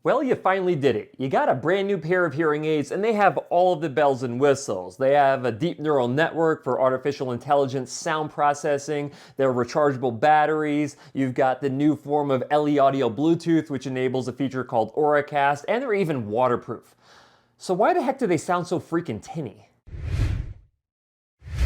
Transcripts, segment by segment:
Well, you finally did it. You got a brand new pair of hearing aids and they have all of the bells and whistles. They have a deep neural network for artificial intelligence sound processing. They're rechargeable batteries. You've got the new form of LE Audio Bluetooth, which enables a feature called Auracast, and they're even waterproof. So why the heck do they sound so freaking tinny?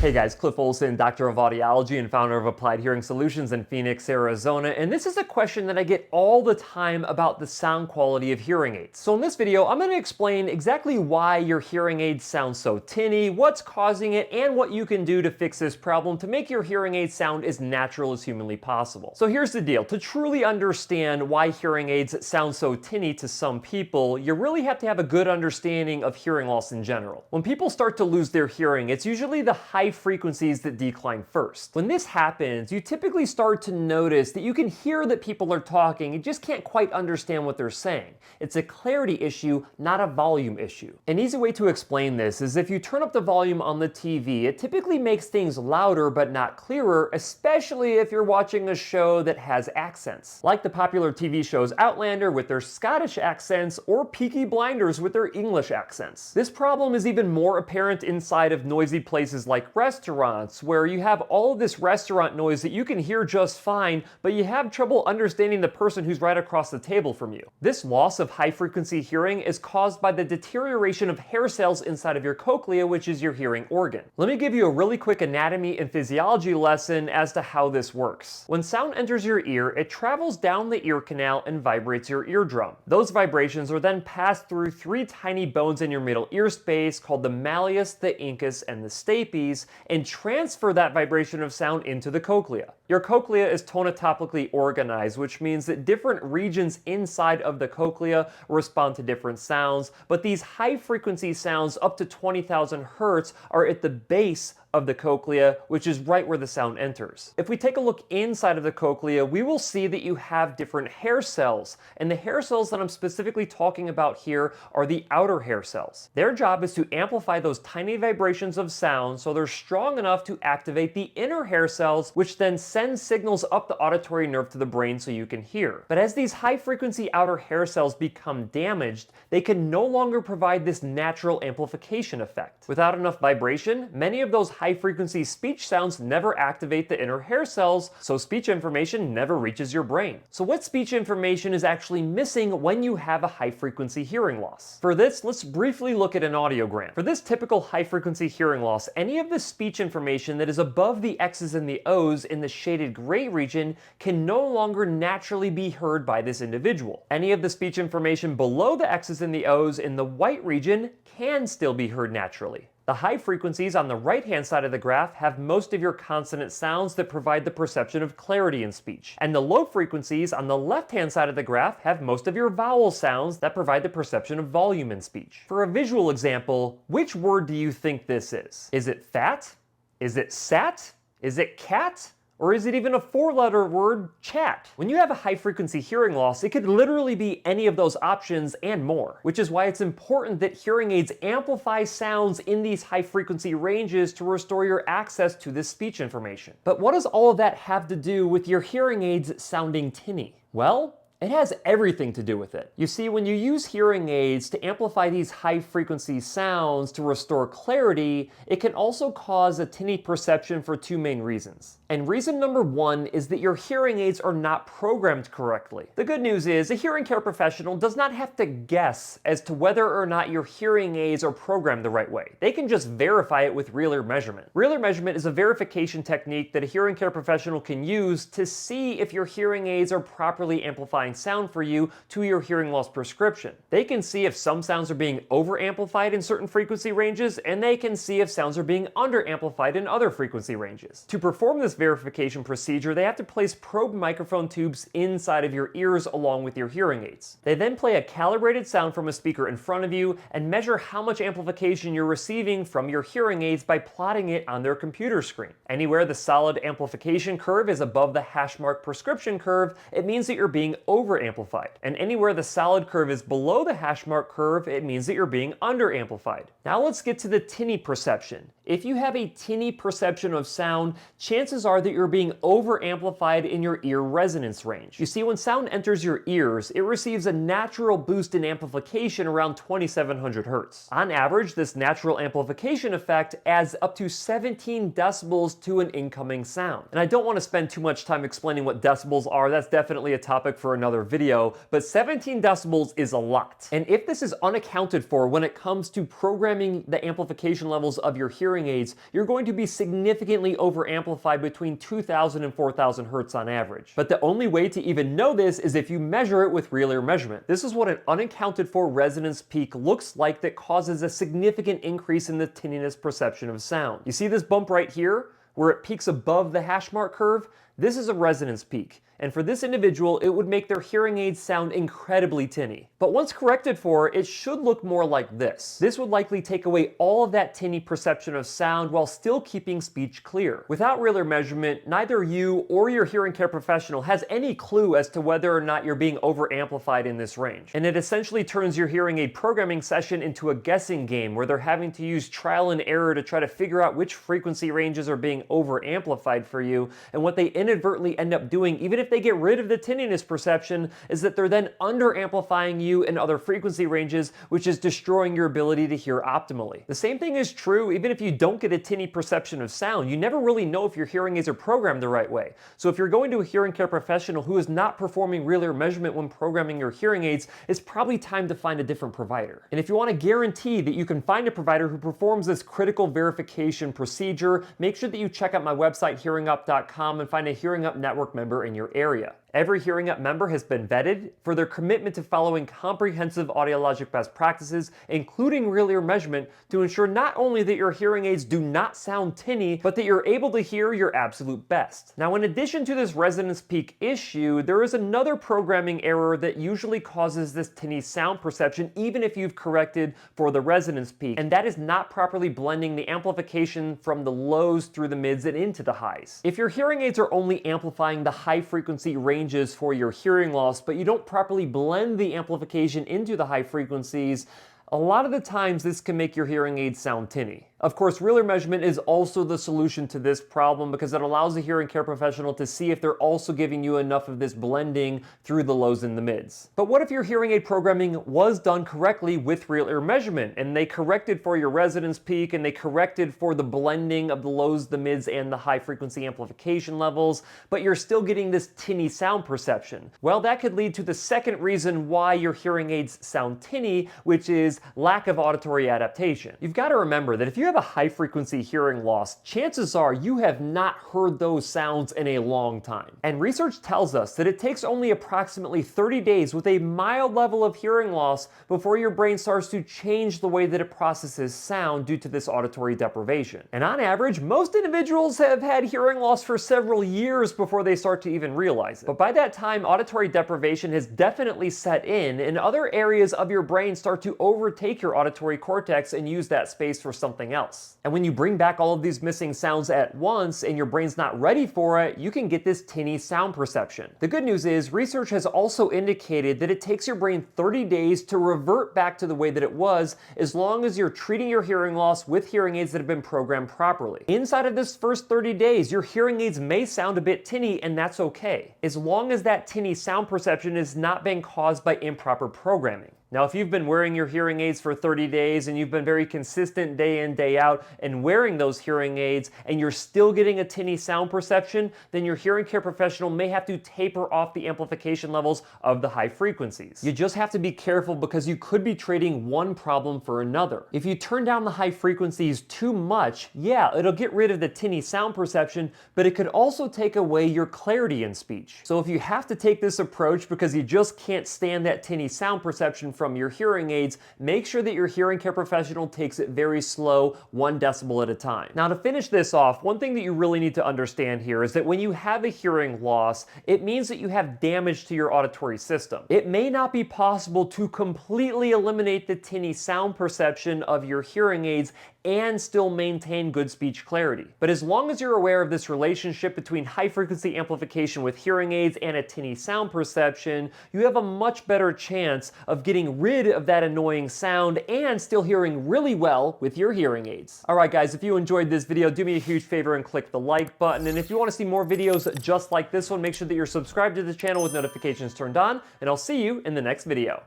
Hey guys, Cliff Olson, Doctor of Audiology and founder of Applied Hearing Solutions in Phoenix, Arizona, and this is a question that I get all the time about the sound quality of hearing aids. So in this video, I'm going to explain exactly why your hearing aids sound so tinny, what's causing it, and what you can do to fix this problem to make your hearing aids sound as natural as humanly possible. So here's the deal. To truly understand why hearing aids sound so tinny to some people, you really have to have a good understanding of hearing loss in general. When people start to lose their hearing, it's usually the high frequencies that decline first. When this happens, you typically start to notice that you can hear that people are talking, you just can't quite understand what they're saying. It's a clarity issue, not a volume issue. An easy way to explain this is if you turn up the volume on the TV, it typically makes things louder but not clearer, especially if you're watching a show that has accents. Like the popular TV shows Outlander with their Scottish accents or Peaky Blinders with their English accents. This problem is even more apparent inside of noisy places like restaurants, where you have all of this restaurant noise that you can hear just fine, but you have trouble understanding the person who's right across the table from you. This loss of high frequency hearing is caused by the deterioration of hair cells inside of your cochlea, which is your hearing organ. Let me give you a really quick anatomy and physiology lesson as to how this works. When sound enters your ear, it travels down the ear canal and vibrates your eardrum. Those vibrations are then passed through three tiny bones in your middle ear space called the malleus, the incus, and the stapes, and transfer that vibration of sound into the cochlea. Your cochlea is tonotopically organized, which means that different regions inside of the cochlea respond to different sounds, but these high frequency sounds up to 20,000 hertz are at the base of the cochlea, which is right where the sound enters. If we take a look inside of the cochlea, we will see that you have different hair cells, and the hair cells that I'm specifically talking about here are the outer hair cells. Their job is to amplify those tiny vibrations of sound so they're strong enough to activate the inner hair cells, which then send signals up the auditory nerve to the brain so you can hear. But as these high frequency outer hair cells become damaged, they can no longer provide this natural amplification effect. Without enough vibration, many of those high frequency speech sounds never activate the inner hair cells, so speech information never reaches your brain. So what speech information is actually missing when you have a high frequency hearing loss? For this, let's briefly look at an audiogram. For this typical high frequency hearing loss, any of the speech information that is above the X's and the O's in the shaded gray region can no longer naturally be heard by this individual. Any of the speech information below the X's and the O's in the white region can still be heard naturally. The high frequencies on the right-hand side of the graph have most of your consonant sounds that provide the perception of clarity in speech. And the low frequencies on the left-hand side of the graph have most of your vowel sounds that provide the perception of volume in speech. For a visual example, which word do you think this is? Is it fat? Is it sat? Is it cat? Or is it even a four-letter word, chat? When you have a high-frequency hearing loss, it could literally be any of those options and more, which is why it's important that hearing aids amplify sounds in these high-frequency ranges to restore your access to this speech information. But what does all of that have to do with your hearing aids sounding tinny? Well, it has everything to do with it. You see, when you use hearing aids to amplify these high-frequency sounds to restore clarity, it can also cause a tinny perception for two main reasons. And reason number one is that your hearing aids are not programmed correctly. The good news is a hearing care professional does not have to guess as to whether or not your hearing aids are programmed the right way. They can just verify it with real ear measurement. Real ear measurement is a verification technique that a hearing care professional can use to see if your hearing aids are properly amplifying sound for you to your hearing loss prescription. They can see if some sounds are being over-amplified in certain frequency ranges, and they can see if sounds are being under-amplified in other frequency ranges. To perform this verification procedure, they have to place probe microphone tubes inside of your ears along with your hearing aids. They then play a calibrated sound from a speaker in front of you and measure how much amplification you're receiving from your hearing aids by plotting it on their computer screen. Anywhere the solid amplification curve is above the hash mark prescription curve, it means that you're being over-amplified. And anywhere the solid curve is below the hash mark curve, it means that you're being under-amplified. Now let's get to the tinny perception. If you have a tinny perception of sound, chances are that you're being over-amplified in your ear resonance range. You see, when sound enters your ears, it receives a natural boost in amplification around 2700 Hz. On average, this natural amplification effect adds up to 17 decibels to an incoming sound. And I don't want to spend too much time explaining what decibels are, that's definitely a topic for another video, but 17 decibels is a lot. And if this is unaccounted for when it comes to programming the amplification levels of your hearing aids, you're going to be significantly over-amplified between 2000 and 4000 Hz on average. But the only way to even know this is if you measure it with real ear measurement. This is what an unaccounted for resonance peak looks like that causes a significant increase in the tinniness perception of sound. You see this bump right here, where it peaks above the hash mark curve? This is a resonance peak. And for this individual, it would make their hearing aids sound incredibly tinny. But once corrected for, it should look more like this. This would likely take away all of that tinny perception of sound while still keeping speech clear. Without real ear measurement, neither you or your hearing care professional has any clue as to whether or not you're being over-amplified in this range. And it essentially turns your hearing aid programming session into a guessing game where they're having to use trial and error to try to figure out which frequency ranges are being over-amplified for you. And what they inadvertently end up doing, even if they get rid of the tinniness perception, is that they're then under-amplifying you in other frequency ranges, which is destroying your ability to hear optimally. The same thing is true even if you don't get a tinny perception of sound. You never really know if your hearing aids are programmed the right way. So if you're going to a hearing care professional who is not performing real ear measurement when programming your hearing aids, it's probably time to find a different provider. And if you want to guarantee that you can find a provider who performs this critical verification procedure, make sure that you check out my website, hearingup.com, and find a Hearing Up Network member in your area. Every Hearing Up member has been vetted for their commitment to following comprehensive audiologic best practices, including real ear measurement, to ensure not only that your hearing aids do not sound tinny, but that you're able to hear your absolute best. Now, in addition to this resonance peak issue, there is another programming error that usually causes this tinny sound perception, even if you've corrected for the resonance peak, and that is not properly blending the amplification from the lows through the mids and into the highs. If your hearing aids are only amplifying the high frequency ranges for your hearing loss, but you don't properly blend the amplification into the high frequencies, a lot of the times this can make your hearing aids sound tinny. Of course, real ear measurement is also the solution to this problem because it allows a hearing care professional to see if they're also giving you enough of this blending through the lows and the mids. But what if your hearing aid programming was done correctly with real ear measurement and they corrected for your resonance peak and they corrected for the blending of the lows, the mids, and the high frequency amplification levels, but you're still getting this tinny sound perception? Well, that could lead to the second reason why your hearing aids sound tinny, which is lack of auditory adaptation. You've got to remember that if you have a high frequency hearing loss, chances are you have not heard those sounds in a long time. And research tells us that it takes only approximately 30 days with a mild level of hearing loss before your brain starts to change the way that it processes sound due to this auditory deprivation. And on average, most individuals have had hearing loss for several years before they start to even realize it. But by that time, auditory deprivation has definitely set in, and other areas of your brain start to overtake your auditory cortex and use that space for something else. And when you bring back all of these missing sounds at once and your brain's not ready for it, you can get this tinny sound perception. The good news is research has also indicated that it takes your brain 30 days to revert back to the way that it was, as long as you're treating your hearing loss with hearing aids that have been programmed properly. Inside of this first 30 days, your hearing aids may sound a bit tinny, and that's okay, as long as that tinny sound perception is not being caused by improper programming. Now, if you've been wearing your hearing aids for 30 days and you've been very consistent day in, day out and wearing those hearing aids and you're still getting a tinny sound perception, then your hearing care professional may have to taper off the amplification levels of the high frequencies. You just have to be careful because you could be trading one problem for another. If you turn down the high frequencies too much, yeah, it'll get rid of the tinny sound perception, but it could also take away your clarity in speech. So if you have to take this approach because you just can't stand that tinny sound perception from your hearing aids, make sure that your hearing care professional takes it very slow, 1 decibel at a time. Now, to finish this off, one thing that you really need to understand here is that when you have a hearing loss, it means that you have damage to your auditory system. It may not be possible to completely eliminate the tinny sound perception of your hearing aids and still maintain good speech clarity. But as long as you're aware of this relationship between high frequency amplification with hearing aids and a tinny sound perception, you have a much better chance of getting rid of that annoying sound and still hearing really well with your hearing aids. Alright guys, if you enjoyed this video, do me a huge favor and click the like button. And if you want to see more videos just like this one, make sure that you're subscribed to the channel with notifications turned on, and I'll see you in the next video.